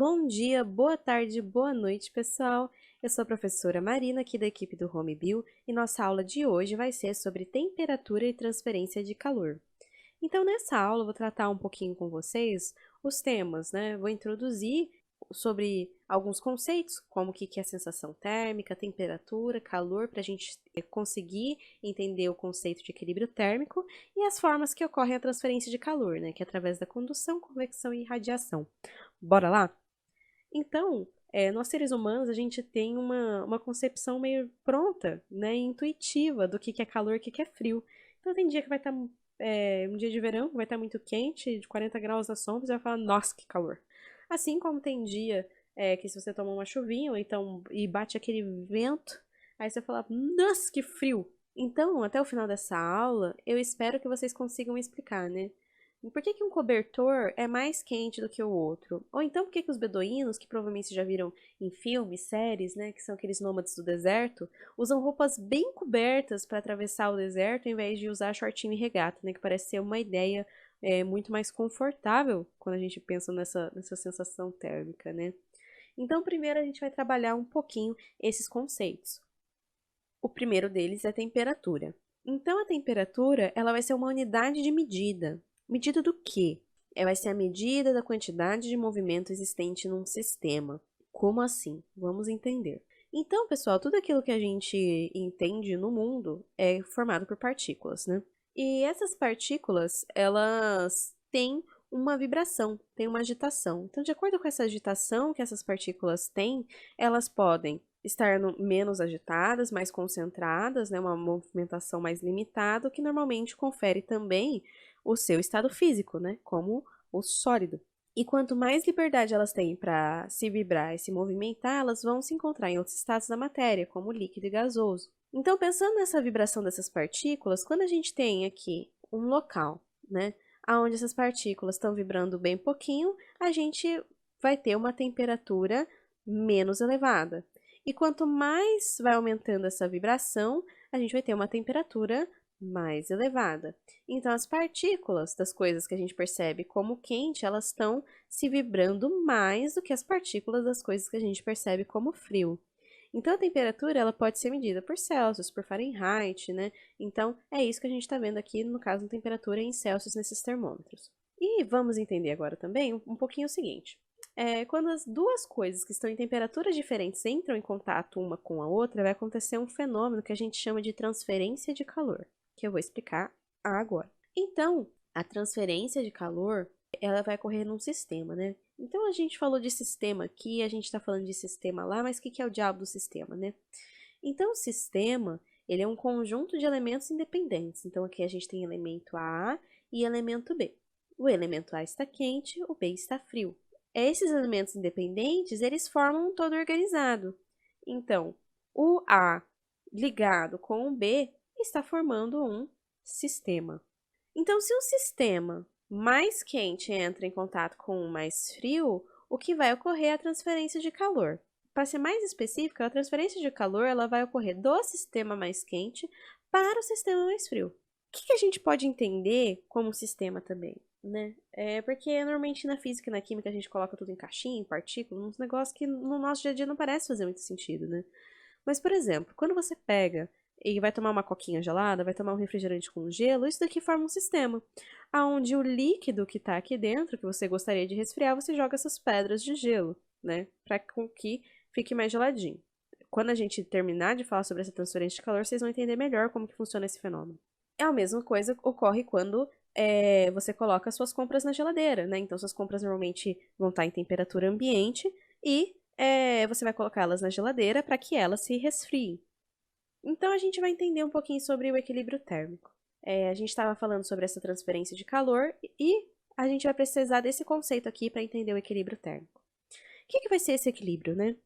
Bom dia, boa tarde, boa noite, pessoal. Eu sou a professora Marina, aqui da equipe do Home Bio, e nossa aula de hoje vai ser sobre temperatura e transferência de calor. Então, nessa aula, eu vou tratar um pouquinho com vocês os temas, né? Vou introduzir sobre alguns conceitos, como o que é sensação térmica, temperatura, calor, para a gente conseguir entender o conceito de equilíbrio térmico e as formas que ocorrem a transferência de calor, né? Que é através da condução, convecção e radiação. Bora lá? Então, nós seres humanos, a gente tem uma concepção meio pronta, né, intuitiva do que é calor e o que é frio. Então, tem dia que vai estar, um dia de verão, que vai estar muito quente, de 40 graus na sombra, você vai falar, nossa, que calor. Assim como tem dia que se você toma uma chuvinha, ou então, e bate aquele vento, aí você fala, nossa, que frio. Então, até o final dessa aula, eu espero que vocês consigam explicar, né? Por que um cobertor é mais quente do que o outro? Ou então por que os beduínos, que provavelmente vocês já viram em filmes, séries, né, que são aqueles nômades do deserto, usam roupas bem cobertas para atravessar o deserto, ao invés de usar shortinho e regata, né, que parece ser uma ideia muito mais confortável quando a gente pensa nessa sensação térmica, né? Então, primeiro a gente vai trabalhar um pouquinho esses conceitos. O primeiro deles é a temperatura. Então, a temperatura, ela vai ser uma unidade de medida. Medida do quê? Vai ser a medida da quantidade de movimento existente num sistema. Como assim? Vamos entender. Então, pessoal, tudo aquilo que a gente entende no mundo é formado por partículas, né? E essas partículas, elas têm uma vibração, têm uma agitação. Então, de acordo com essa agitação que essas partículas têm, elas podem estar menos agitadas, mais concentradas, né, uma movimentação mais limitada, o que normalmente confere também o seu estado físico, né, como o sólido. E quanto mais liberdade elas têm para se vibrar e se movimentar, elas vão se encontrar em outros estados da matéria, como líquido e gasoso. Então, pensando nessa vibração dessas partículas, quando a gente tem aqui um local, né, onde essas partículas estão vibrando bem pouquinho, a gente vai ter uma temperatura menos elevada. E quanto mais vai aumentando essa vibração, a gente vai ter uma temperatura mais elevada. Então, as partículas das coisas que a gente percebe como quente, elas estão se vibrando mais do que as partículas das coisas que a gente percebe como frio. Então, a temperatura ela pode ser medida por Celsius, por Fahrenheit, né? Então, é isso que a gente está vendo aqui, no caso, a temperatura em Celsius nesses termômetros. E vamos entender agora também um pouquinho o seguinte. Quando as duas coisas que estão em temperaturas diferentes entram em contato uma com a outra, vai acontecer um fenômeno que a gente chama de transferência de calor, que eu vou explicar agora. Então, a transferência de calor, ela vai ocorrer num sistema, né? Então, a gente falou de sistema aqui, a gente está falando de sistema lá, mas o que é o diabo do sistema, né? Então, o sistema, ele é um conjunto de elementos independentes. Então, aqui a gente tem elemento A e elemento B. O elemento A está quente, o B está frio. Esses elementos independentes, eles formam um todo organizado. Então, o A ligado com o B está formando um sistema. Então, se um sistema mais quente entra em contato com o mais frio, o que vai ocorrer é a transferência de calor. Para ser mais específica, a transferência de calor ela vai ocorrer do sistema mais quente para o sistema mais frio. O que a gente pode entender como sistema também, né? Porque normalmente na física e na química a gente coloca tudo em caixinha, em partícula, uns negócios que no nosso dia a dia não parece fazer muito sentido, né? Mas, por exemplo, quando você pega e vai tomar uma coquinha gelada, vai tomar um refrigerante com gelo, isso daqui forma um sistema, onde o líquido que está aqui dentro, que você gostaria de resfriar, você joga essas pedras de gelo, né? Para que fique mais geladinho. Quando a gente terminar de falar sobre essa transferência de calor, vocês vão entender melhor como que funciona esse fenômeno. A mesma coisa ocorre quando você coloca suas compras na geladeira, né? Então, suas compras normalmente vão estar em temperatura ambiente e você vai colocá-las na geladeira para que elas se resfriem. Então, a gente vai entender um pouquinho sobre o equilíbrio térmico. A gente estava falando sobre essa transferência de calor e a gente vai precisar desse conceito aqui para entender o equilíbrio térmico. O que vai ser esse equilíbrio, né?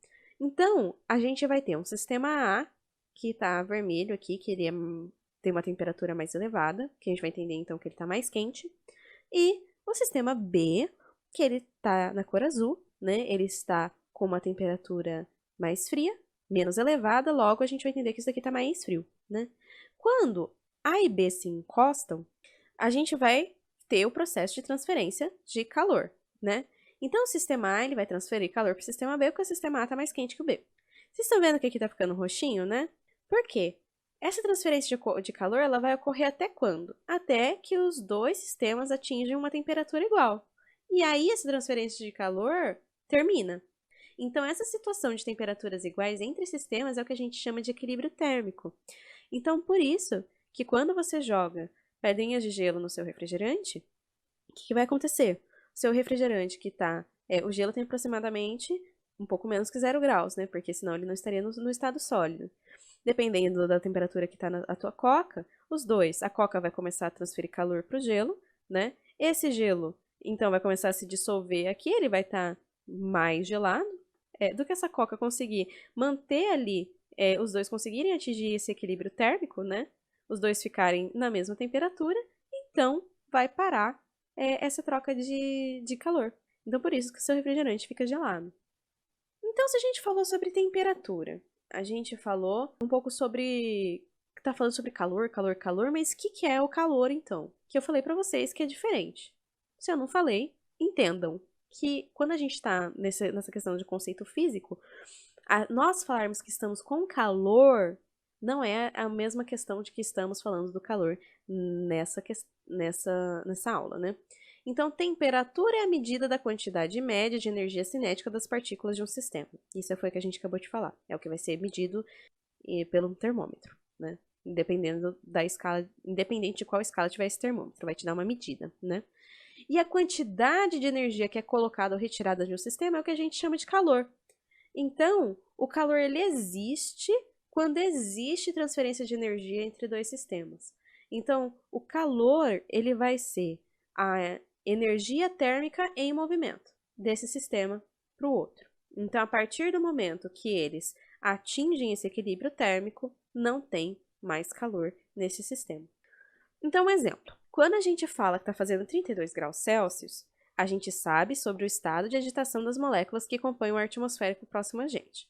Então, a gente vai ter um sistema A, que está vermelho aqui, que ele tem uma temperatura mais elevada, que a gente vai entender então que ele está mais quente, e o sistema B, que ele está na cor azul, né? Ele está com uma temperatura mais fria, menos elevada, logo a gente vai entender que isso aqui está mais frio, né? Quando A e B se encostam, a gente vai ter o processo de transferência de calor, né? Então, o sistema A ele vai transferir calor para o sistema B, porque o sistema A está mais quente que o B. Vocês estão vendo que aqui está ficando roxinho, né? Por quê? Essa transferência de calor ela vai ocorrer até quando? Até que os dois sistemas atinjam uma temperatura igual. E aí, essa transferência de calor termina. Então, essa situação de temperaturas iguais entre sistemas é o que a gente chama de equilíbrio térmico. Então, por isso que quando você joga pedrinhas de gelo no seu refrigerante, o que vai acontecer? O seu refrigerante que tá... o gelo tem aproximadamente um pouco menos que 0 graus, né? Porque senão ele não estaria no estado sólido. Dependendo da temperatura que está a tua coca, os dois, a coca vai começar a transferir calor para o gelo, né? Esse gelo, então, vai começar a se dissolver aqui, ele vai estar mais gelado, do que essa coca conseguir manter ali, os dois conseguirem atingir esse equilíbrio térmico, né? Os dois ficarem na mesma temperatura, então vai parar essa troca de calor. Então, por isso que o seu refrigerante fica gelado. Então, se a gente falou sobre temperatura, a gente falou um pouco sobre... Tá falando sobre calor, calor, calor, mas o que é o calor, então? Que eu falei pra vocês que é diferente. Se eu não falei, entendam que quando a gente tá nessa questão de conceito físico, nós falarmos que estamos com calor não é a mesma questão de que estamos falando do calor nessa aula, né? Então, temperatura é a medida da quantidade média de energia cinética das partículas de um sistema. Isso foi o que a gente acabou de falar. É o que vai ser medido pelo termômetro, né? Dependendo da escala, independente de qual escala tiver esse termômetro, vai te dar uma medida, né? E a quantidade de energia que é colocada ou retirada de um sistema é o que a gente chama de calor. Então, o calor ele existe quando existe transferência de energia entre dois sistemas. Então, o calor ele vai ser a energia térmica em movimento desse sistema para o outro. Então, a partir do momento que eles atingem esse equilíbrio térmico, não tem mais calor nesse sistema. Então, um exemplo. Quando a gente fala que está fazendo 32 graus Celsius, a gente sabe sobre o estado de agitação das moléculas que compõem o ar atmosférico próximo a gente.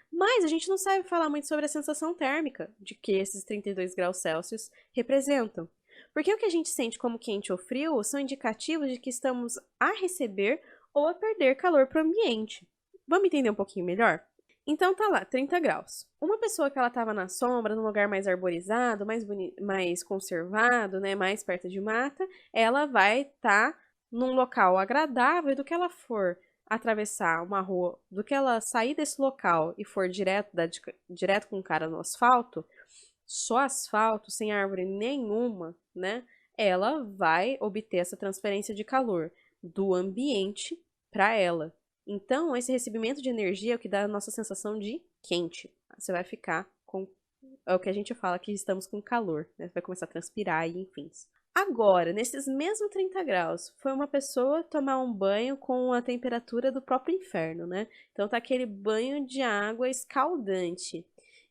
Mas a gente não sabe falar muito sobre a sensação térmica de que esses 32 graus Celsius representam. Porque o que a gente sente como quente ou frio são indicativos de que estamos a receber ou a perder calor para o ambiente. Vamos entender um pouquinho melhor? Então tá lá, 30 graus. Uma pessoa que ela estava na sombra, num lugar mais arborizado, mais conservado, né, mais perto de mata, ela vai estar num local agradável, e do que ela for atravessar uma rua, do que ela sair desse local e for direto com o cara no asfalto, só asfalto, sem árvore nenhuma, né? Ela vai obter essa transferência de calor do ambiente para ela. Então, esse recebimento de energia é o que dá a nossa sensação de quente. Você vai ficar com... É o que a gente fala que estamos com calor, né? Você vai começar a transpirar e enfim. Agora, nesses mesmos 30 graus, foi uma pessoa tomar um banho com a temperatura do próprio inferno, né? Então tá aquele banho de água escaldante.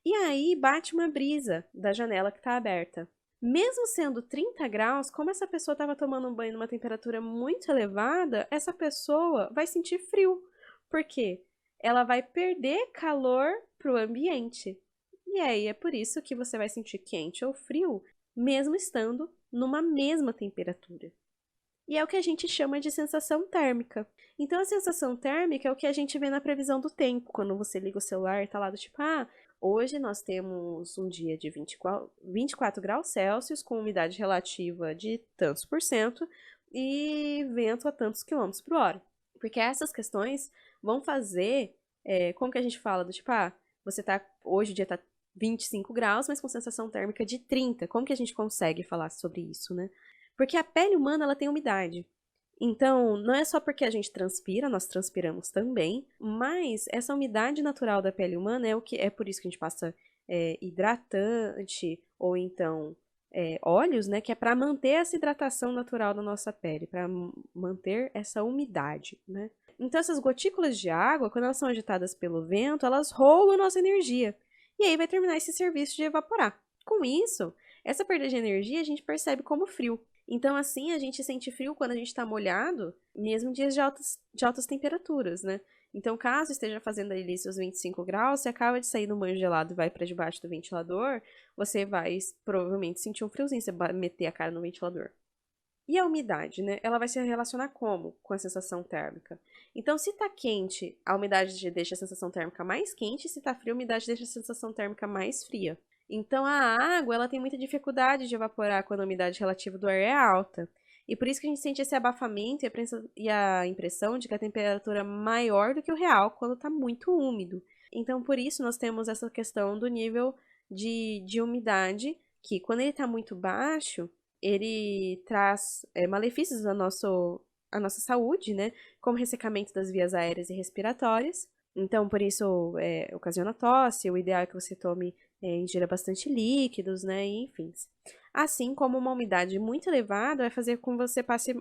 E aí bate uma brisa da janela que tá aberta. Mesmo sendo 30 graus, como essa pessoa estava tomando um banho numa temperatura muito elevada, essa pessoa vai sentir frio. Por quê? Ela vai perder calor para o ambiente. E aí é por isso que você vai sentir quente ou frio, mesmo estando numa mesma temperatura. E é o que a gente chama de sensação térmica. Então, a sensação térmica é o que a gente vê na previsão do tempo. Quando você liga o celular e tá lá do tipo, hoje nós temos um dia de 24 graus Celsius com umidade relativa de tantos por cento e vento a tantos quilômetros por hora. Porque essas questões vão fazer, como que a gente fala do tipo, hoje o dia tá 25 graus, mas com sensação térmica de 30. Como que a gente consegue falar sobre isso, né? Porque a pele humana, ela tem umidade. Então, não é só porque a gente transpira, nós transpiramos também, mas essa umidade natural da pele humana é por isso que a gente passa hidratante ou então óleos, né? Que é para manter essa hidratação natural da nossa pele, para manter essa umidade, né? Então, essas gotículas de água, quando elas são agitadas pelo vento, elas roubam nossa energia. E aí vai terminar esse serviço de evaporar. Com isso, essa perda de energia a gente percebe como frio. Então, assim, a gente sente frio quando a gente está molhado, mesmo em dias de altas temperaturas, né? Então, caso esteja fazendo ali seus 25 graus, você acaba de sair no banho gelado e vai para debaixo do ventilador, você vai provavelmente sentir um friozinho, você vai meter a cara no ventilador. E a umidade, né? Ela vai se relacionar como com a sensação térmica? Então, se tá quente, a umidade deixa a sensação térmica mais quente, se tá frio, a umidade deixa a sensação térmica mais fria. Então, a água, ela tem muita dificuldade de evaporar quando a umidade relativa do ar é alta. E por isso que a gente sente esse abafamento e a impressão de que a temperatura é maior do que o real quando está muito úmido. Então, por isso, nós temos essa questão do nível de umidade, que quando ele está muito baixo, ele traz malefícios à nossa saúde, né? Como ressecamento das vias aéreas e respiratórias. Então, por isso, ocasiona tosse. O ideal é que você tome, ingira bastante líquidos, né? E, enfim. Assim como uma umidade muito elevada vai fazer com que você passe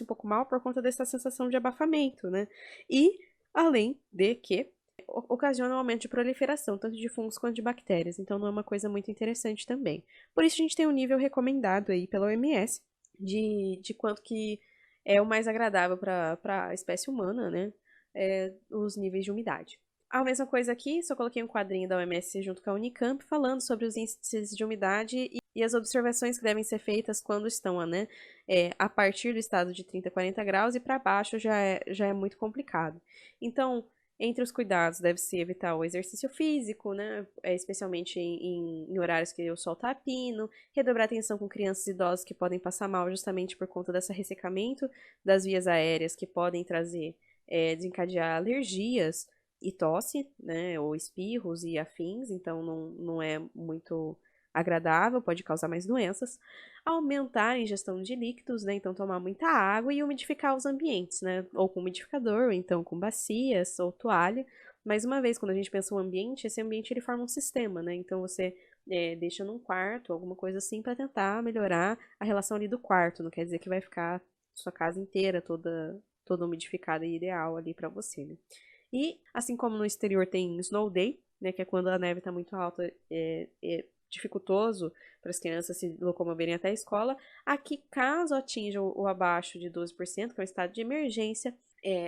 um pouco mal por conta dessa sensação de abafamento, né? E, além de que ocasiona um aumento de proliferação, tanto de fungos quanto de bactérias. Então, não é uma coisa muito interessante também. Por isso, a gente tem um nível recomendado aí pela OMS de quanto que é o mais agradável para a espécie humana, né? Os níveis de umidade. A mesma coisa aqui, só coloquei um quadrinho da OMS junto com a Unicamp, falando sobre os índices de umidade e as observações que devem ser feitas quando estão, né, a partir do estado de 30 a 40 graus e para baixo já é muito complicado. Então, entre os cuidados, deve-se evitar o exercício físico, né, especialmente em horários que o sol está a pino, redobrar atenção com crianças e idosos que podem passar mal justamente por conta desse ressecamento das vias aéreas que podem trazer, desencadear alergias, e tosse, né, ou espirros e afins, então não é muito agradável, pode causar mais doenças. Aumentar a ingestão de líquidos, né, então tomar muita água e umidificar os ambientes, né, ou com umidificador, ou então com bacias ou toalha. Mais uma vez, quando a gente pensa no ambiente, esse ambiente ele forma um sistema, né, então você deixa num quarto, alguma coisa assim, para tentar melhorar a relação ali do quarto, não quer dizer que vai ficar sua casa inteira toda umidificada e ideal ali para você, né. E, assim como no exterior tem snow day, né, que é quando a neve está muito alta, é dificultoso para as crianças se locomoverem até a escola. Aqui, caso atinja o abaixo de 12%, que é um estado de emergência,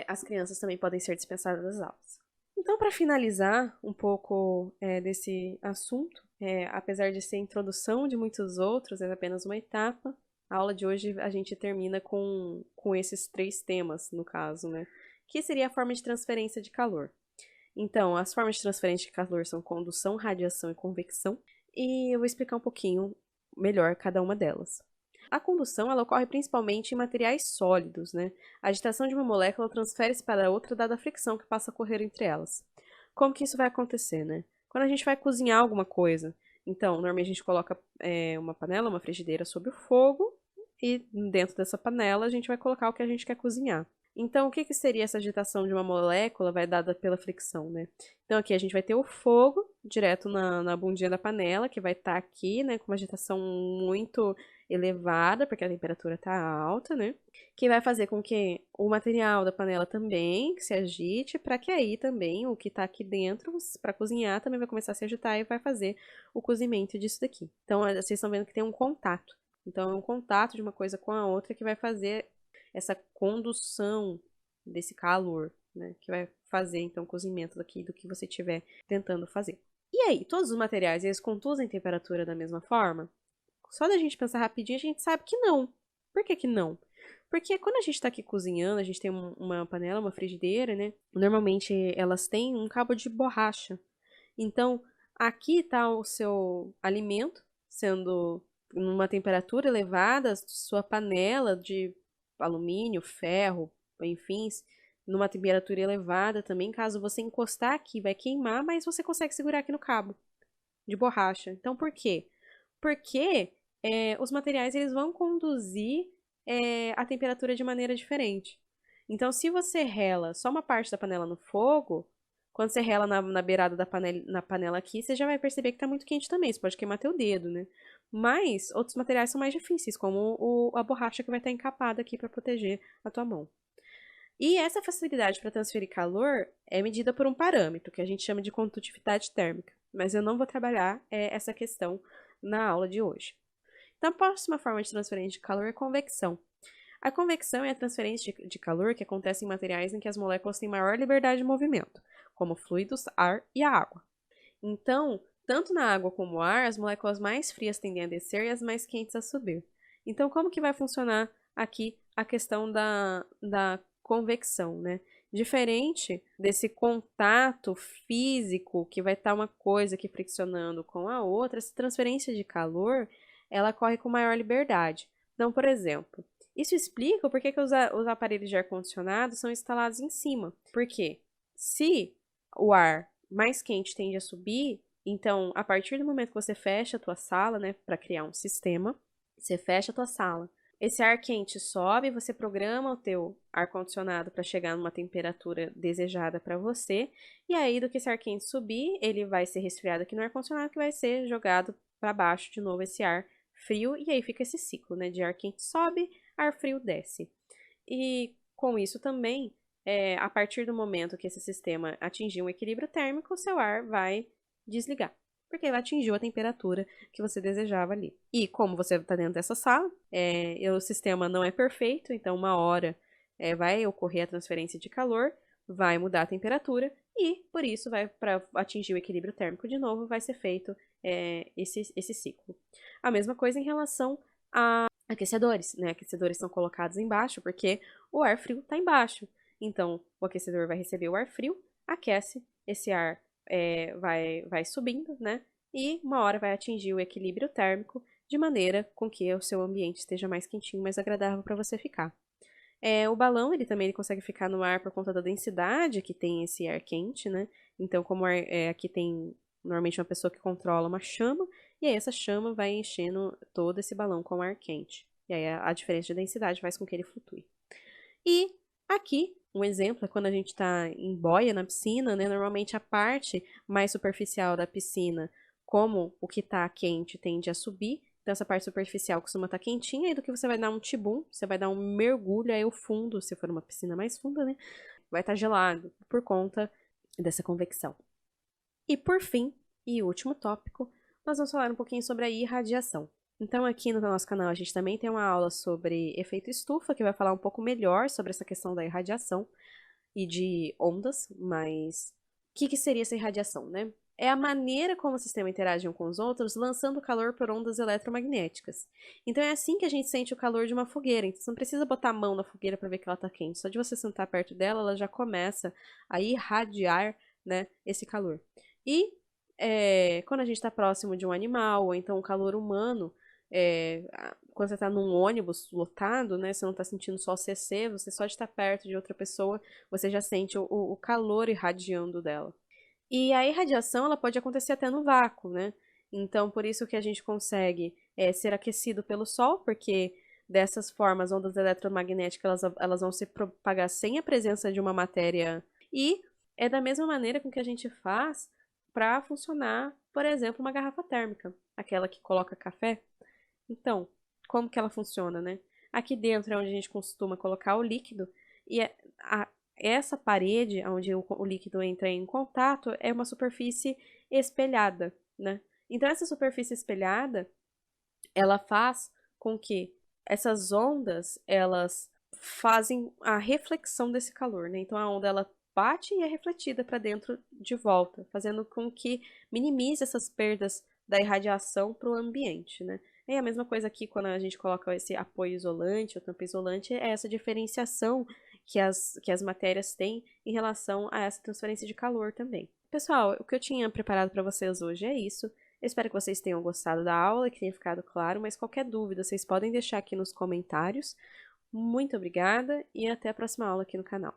as crianças também podem ser dispensadas das aulas. Então, para finalizar um pouco desse assunto, apesar de ser a introdução de muitos outros, é apenas uma etapa. A aula de hoje a gente termina com esses 3 temas, no caso, né? Que seria a forma de transferência de calor. Então, as formas de transferência de calor são condução, radiação e convecção, e eu vou explicar um pouquinho melhor cada uma delas. A condução ela ocorre principalmente em materiais sólidos, né? A agitação de uma molécula transfere-se para outra dada a fricção que passa a ocorrer entre elas. Como que isso vai acontecer, né? Quando a gente vai cozinhar alguma coisa, então, normalmente a gente coloca uma panela, uma frigideira sobre o fogo, e dentro dessa panela a gente vai colocar o que a gente quer cozinhar. Então, o que que seria essa agitação de uma molécula vai dada pela fricção, né? Então, aqui a gente vai ter o fogo direto na bundinha da panela, que vai estar aqui, né, com uma agitação muito elevada, porque a temperatura está alta, né? Que vai fazer com que o material da panela também se agite, para que aí também o que está aqui dentro, para cozinhar, também vai começar a se agitar e vai fazer o cozimento disso daqui. Então, vocês estão vendo que tem um contato. Então, é um contato de uma coisa com a outra que vai fazer essa condução desse calor, né? Que vai fazer, então, o cozimento daqui do que você estiver tentando fazer. E aí, todos os materiais, eles conduzem temperatura da mesma forma? Só da gente pensar rapidinho, a gente sabe que não. Por que que não? Porque quando a gente está aqui cozinhando, a gente tem uma panela, uma frigideira, né? Normalmente elas têm um cabo de borracha. Então, aqui está o seu alimento sendo numa temperatura elevada, sua panela de alumínio, ferro, enfim, numa temperatura elevada também. Caso você encostar aqui, vai queimar, mas você consegue segurar aqui no cabo de borracha. Então, por quê? Porque os materiais eles vão conduzir a temperatura de maneira diferente. Então, se você rela só uma parte da panela no fogo, quando você rela na beirada na panela aqui, você já vai perceber que está muito quente também. Você pode queimar teu dedo, né? Mas outros materiais são mais difíceis, como a borracha que vai estar encapada aqui para proteger a tua mão. E essa facilidade para transferir calor é medida por um parâmetro que a gente chama de condutividade térmica. Mas eu não vou trabalhar essa questão na aula de hoje. Então, a próxima forma de transferência de calor é a convecção. A convecção é a transferência de calor que acontece em materiais em que as moléculas têm maior liberdade de movimento, como fluidos, ar e a água. Então, tanto na água como no ar, as moléculas mais frias tendem a descer e as mais quentes a subir. Então, como que vai funcionar aqui a questão da convecção, né? Diferente desse contato físico, que vai estar uma coisa aqui friccionando com a outra, essa transferência de calor, ela ocorre com maior liberdade. Então, por exemplo, isso explica por que os aparelhos de ar-condicionado são instalados em cima. Porque se o ar mais quente tende a subir, então, a partir do momento que você fecha a tua sala, né, para criar um sistema, você fecha a tua sala. Esse ar quente sobe, você programa o teu ar-condicionado para chegar numa temperatura desejada para você, e aí do que esse ar quente subir, ele vai ser resfriado aqui no ar-condicionado, que vai ser jogado para baixo de novo esse ar frio, e aí fica esse ciclo, né, de ar quente sobe, ar frio desce. E com isso também, a partir do momento que esse sistema atingir um equilíbrio térmico, o seu ar vai desligar, porque ele atingiu a temperatura que você desejava ali. E como você está dentro dessa sala, o sistema não é perfeito, então uma hora vai ocorrer a transferência de calor, vai mudar a temperatura e, por isso, para atingir o equilíbrio térmico de novo, vai ser feito esse ciclo. A mesma coisa em relação a aquecedores, né? Aquecedores são colocados embaixo porque o ar frio está embaixo. Então, o aquecedor vai receber o ar frio, aquece, esse ar vai subindo, né? E uma hora vai atingir o equilíbrio térmico de maneira com que o seu ambiente esteja mais quentinho, mais agradável para você ficar. O balão, ele consegue ficar no ar por conta da densidade que tem esse ar quente, né? Então, como aqui tem normalmente uma pessoa que controla uma chama, e aí essa chama vai enchendo todo esse balão com ar quente. E aí a diferença de densidade faz com que ele flutue. E aqui, um exemplo é quando a gente está em boia na piscina, né? Normalmente a parte mais superficial da piscina, como o que está quente tende a subir, então essa parte superficial costuma estar quentinha, e do que você vai dar um tibum, você vai dar um mergulho, aí o fundo, se for uma piscina mais funda, né? Vai estar gelado por conta dessa convecção. E por fim, e último tópico, nós vamos falar um pouquinho sobre a irradiação. Então, aqui no nosso canal, a gente também tem uma aula sobre efeito estufa, que vai falar um pouco melhor sobre essa questão da irradiação e de ondas, mas o que seria essa irradiação, né? É a maneira como o sistema interage um com os outros, lançando calor por ondas eletromagnéticas. Então, é assim que a gente sente o calor de uma fogueira. Então, você não precisa botar a mão na fogueira para ver que ela está quente. Só de você sentar perto dela, ela já começa a irradiar, né, esse calor. E quando a gente está próximo de um animal, ou então o calor humano, quando você está num ônibus lotado, né, você não está sentindo só o CC, você só de estar perto de outra pessoa, você já sente o calor irradiando dela. E a irradiação, ela pode acontecer até no vácuo, né? Então, por isso que a gente consegue ser aquecido pelo Sol, porque dessas formas, ondas eletromagnéticas, elas vão se propagar sem a presença de uma matéria. E é da mesma maneira com que a gente faz para funcionar, por exemplo, uma garrafa térmica, aquela que coloca café. Então, como que ela funciona, né? Aqui dentro é onde a gente costuma colocar o líquido e essa parede onde o líquido entra em contato é uma superfície espelhada, né? Então, essa superfície espelhada, ela faz com que essas ondas, elas fazem a reflexão desse calor, né? Então, a onda, ela bate e é refletida para dentro de volta, fazendo com que minimize essas perdas da irradiação para o ambiente, né? É a mesma coisa aqui quando a gente coloca esse apoio isolante, ou tampa isolante, é essa diferenciação que as matérias têm em relação a essa transferência de calor também. Pessoal, o que eu tinha preparado para vocês hoje é isso. Eu espero que vocês tenham gostado da aula, que tenha ficado claro, mas qualquer dúvida vocês podem deixar aqui nos comentários. Muito obrigada e até a próxima aula aqui no canal.